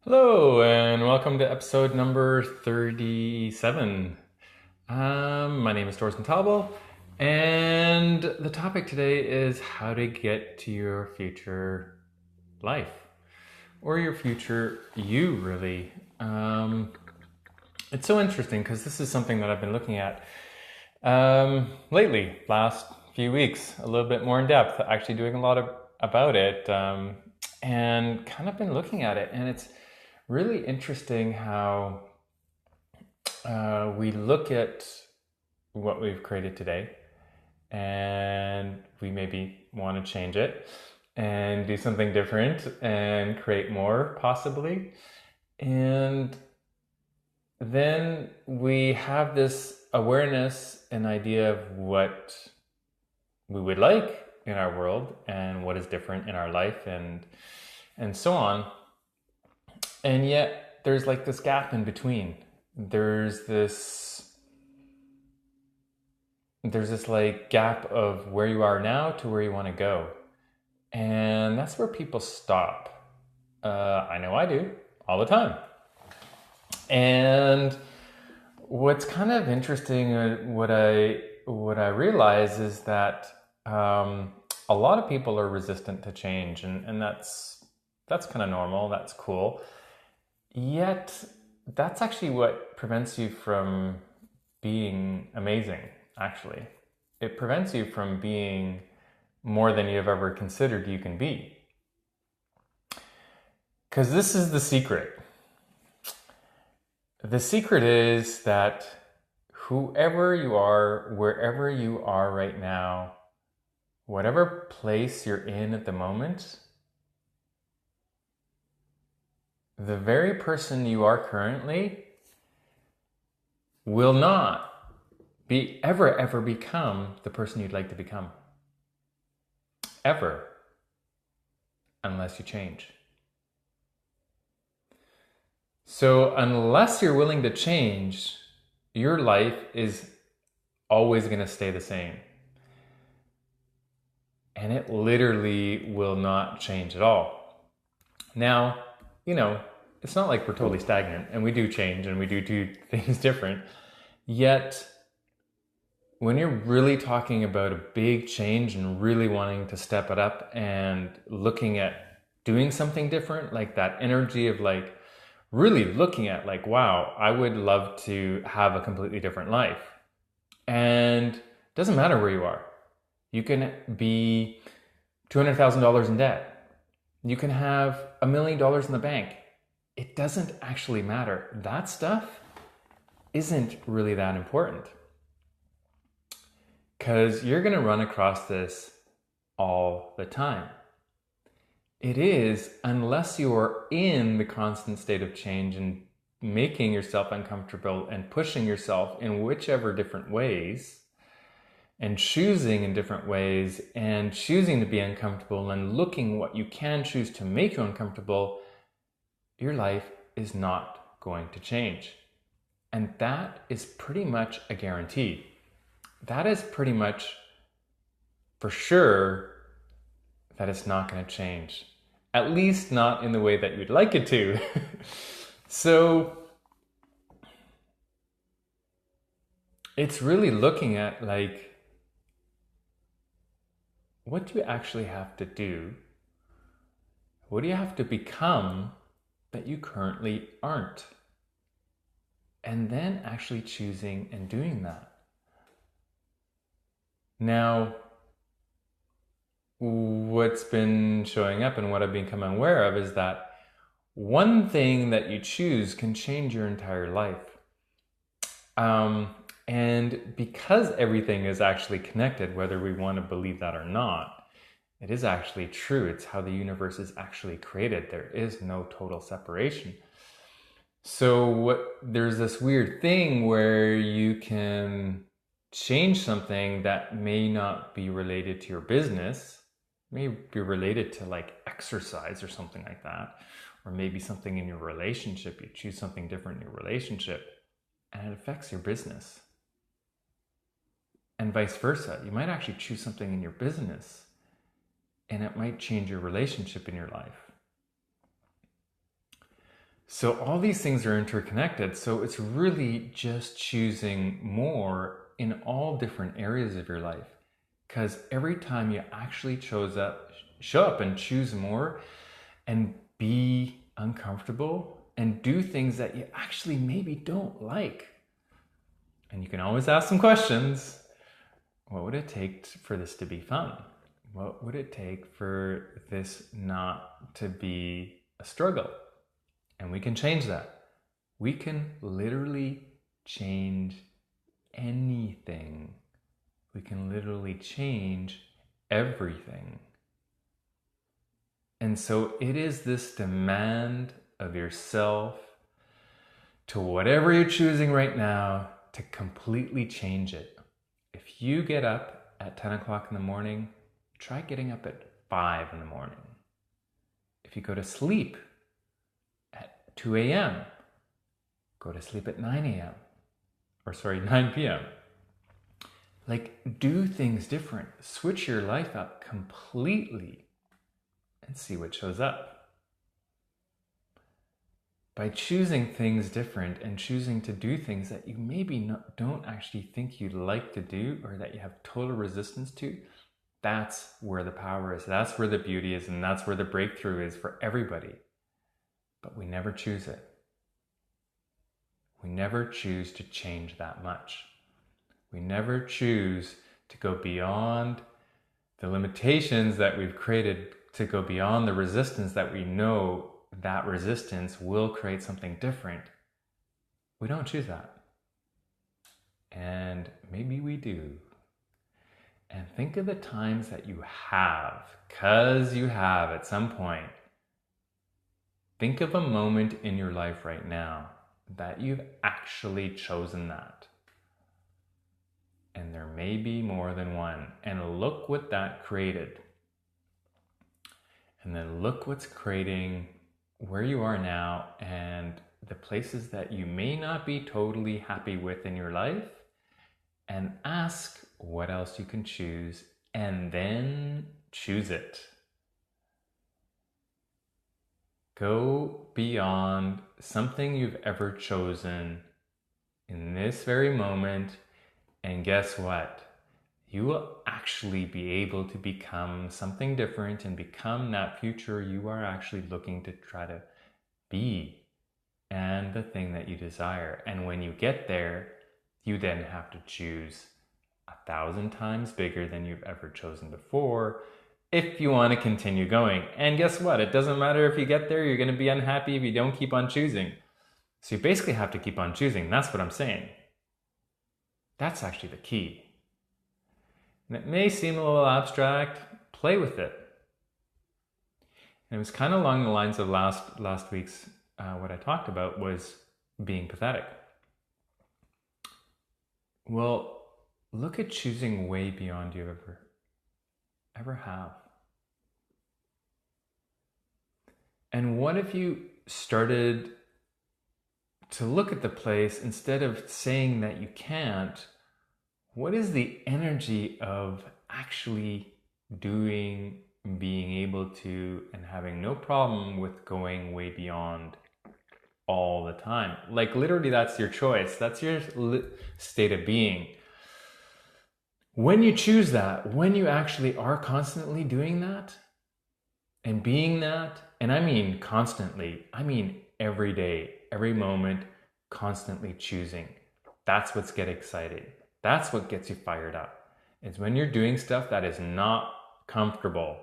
Hello, and welcome to episode number 37. My name is Torsten Taubel, and the topic today is how to get to your future life or your future you, really. It's so interesting because this is something that I've been looking at lately, last few weeks, a little bit more in depth, actually doing a lot about it, and kind of been looking at it, and it's really interesting how we look at what we've created today and we maybe want to change it and do something different and create more, possibly. And then we have this awareness and idea of what we would like in our world and what is different in our life and so on. And yet there's like this gap in between. There's this like gap of where you are now to where you want to go. And that's where people stop. I know I do all the time. And what's kind of interesting, what I realize is that a lot of people are resistant to change, and that's kind of normal. That's cool. Yet, that's actually what prevents you from being amazing, actually. It prevents you from being more than you've ever considered you can be. Because this is the secret. The secret is that whoever you are, wherever you are right now, whatever place you're in at the moment, the very person you are currently will not ever become the person you'd like to become. Ever. Unless you change. So unless you're willing to change, your life is always going to stay the same. And it literally will not change at all. Now, it's not like we're totally stagnant, and we do change and we do things different. Yet, when you're really talking about a big change and really wanting to step it up and looking at doing something different, like that energy of like really looking at like, wow, I would love to have a completely different life. And it doesn't matter where you are. You can be $200,000 in debt. You can have $1 million in the bank. It doesn't actually matter. That stuff isn't really that important. Because you're going to run across this all the time. It is, unless you are in the constant state of change and making yourself uncomfortable and pushing yourself in whichever different ways and choosing in different ways and choosing to be uncomfortable and looking what you can choose to make you uncomfortable, your life is not going to change. And that is pretty much a guarantee. That is pretty much for sure that it's not going to change. At least not in the way that you'd like it to. So it's really looking at like, what do you actually have to do? What do you have to become that you currently aren't? And then actually choosing and doing that. Now, what's been showing up and what I've become aware of is that one thing that you choose can change your entire life. And because everything is actually connected, whether we want to believe that or not, it is actually true. It's how the universe is actually created. There is no total separation. So there's this weird thing where you can change something that may not be related to your business, may be related to like exercise or something like that, or maybe something in your relationship. You choose something different in your relationship and it affects your business. And vice versa. You might actually choose something in your business and it might change your relationship in your life. So all these things are interconnected. So it's really just choosing more in all different areas of your life. Because every time you actually show up and choose more and be uncomfortable and do things that you actually maybe don't like. And you can always ask some questions. What would it take for this to be fun? What would it take for this not to be a struggle? And we can change that. We can literally change anything. We can literally change everything. And so it is this demand of yourself to whatever you're choosing right now to completely change it. If you get up at 10 o'clock in the morning, try getting up at 5 in the morning. If you go to sleep at 2 a.m., go to sleep at 9 a.m. 9 p.m. Like, do things different. Switch your life up completely and see what shows up. By choosing things different and choosing to do things that you maybe don't actually think you'd like to do or that you have total resistance to, that's where the power is. That's where the beauty is, and that's where the breakthrough is for everybody. But we never choose it. We never choose to change that much. We never choose to go beyond the limitations that we've created, to go beyond the resistance that we know that resistance will create something different. We don't choose that. And maybe we do. And think of the times that you have, because you have at some point. Think of a moment in your life right now that you've actually chosen that. And there may be more than one. And look what that created. And then look what's creating where you are now and the places that you may not be totally happy with in your life. And ask what else you can choose, and then choose it. Go beyond something you've ever chosen in this very moment, and guess what? You will actually be able to become something different and become that future you are actually looking to try to be, and the thing that you desire. And when you get there, you then have to choose 1,000 times bigger than you've ever chosen before if you want to continue going. And guess what? It doesn't matter if you get there, you're going to be unhappy if you don't keep on choosing. So you basically have to keep on choosing. That's what I'm saying. That's actually the key. And it may seem a little abstract. Play with it. And it was kind of along the lines of last week's, what I talked about was being pathetic. Well, look at choosing way beyond you ever have. And what if you started to look at the place, instead of saying that you can't, what is the energy of actually doing, being able to, and having no problem with going way beyond all the time? Like, literally, that's your choice. That's your state of being. When you choose that, when you actually are constantly doing that and being that, and I mean constantly, I mean every day, every moment, constantly choosing. That's what's get excited. That's what gets you fired up. It's when you're doing stuff that is not comfortable.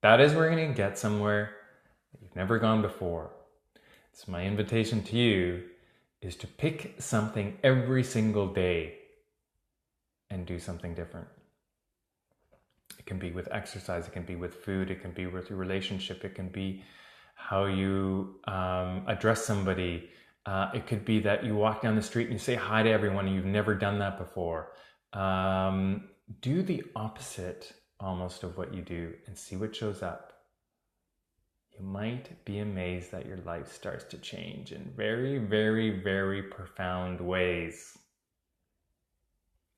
That is where you're going to get somewhere that you've never gone before. So my invitation to you is to pick something every single day and do something different. It can be with exercise, it can be with food, it can be with your relationship, it can be how you address somebody. It could be that you walk down the street and you say hi to everyone and you've never done that before. Do the opposite almost of what you do and see what shows up. You might be amazed that your life starts to change in very, very, very profound ways.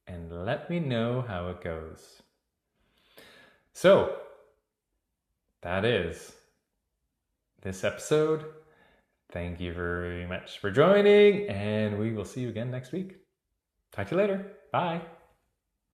And let me know how it goes. So, that is this episode. Thank you very much for joining, and we will see you again next week. Talk to you later. Bye.